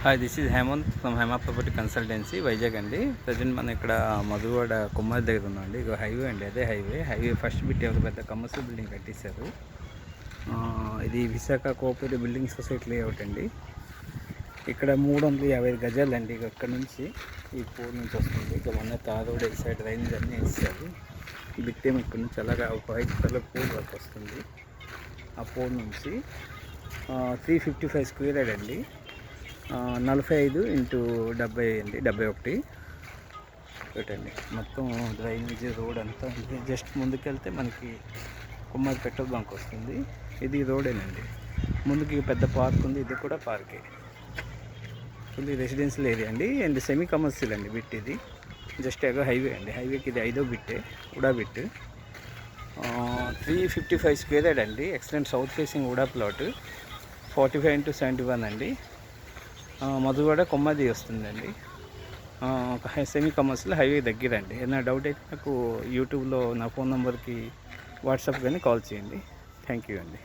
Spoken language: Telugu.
Hi, this is Hemant from Hema property consultancy Vizag అండి. ప్రజెంట్ మనం ఇక్కడ మధువాడ కుమ్మారి దగ్గర ఉన్నామండి. ఇక హైవే అండి, అదే హైవే ఫస్ట్ బిట్ ఒక పెద్ద కమర్షియల్ బిల్డింగ్ కట్టిస్తారు. ఇది Visakha cooperative building society layout అండి. ఇక్కడ 350 గజాలు అండి. ఇక ఇక్కడ నుంచి ఈ పూల్ నుంచి వస్తుంది. ఇక మొన్న తారోడ్ సైడ్ రైన్స్ అన్నీ వేస్తారు. బిట్ ఏమి ఇక్కడ నుంచి అలాగా ఒక వైట్ కలర్ పూల్ వరకు వస్తుంది. ఆ పూల్ నుంచి 355 స్క్వేర్ యార్డ్ అండి. 45 × 70 అండి, 71 పెట్టండి. మొత్తం డ్రైనేజ్ రోడ్ అంతా ఉంది. జస్ట్ ముందుకెళ్తే మనకి కుమ్మారి పెట్రోల్ బంక్ వస్తుంది. ఇది రోడేనండి. ముందుకి పెద్ద పార్క్ ఉంది, ఇది కూడా పార్కే. ఫుల్లీ రెసిడెన్షియల్ ఏరియా అండి అండ్ సెమీ కమర్షియల్ అండి బిట్ ఇది. జస్ట్ హైవే అండి. హైవేకి ఇది 5వ బిట్టే, ఉడా బిట్. 355 స్క్వేర్ యార్డ్ అండి. ఎక్సలెంట్ సౌత్ ఫేసింగ్ ఉడా ప్లాట్. 45 × 71 అండి. మధువాడ కొమ్మది వస్తుందండి. సెమీ కమర్షియల్ హైవే దగ్గర అండి. ఏదైనా డౌట్ అయితే నాకు యూట్యూబ్లో నా ఫోన్ నెంబర్కి వాట్సాప్ కానీ కాల్ చేయండి. థ్యాంక్ యూ అండి.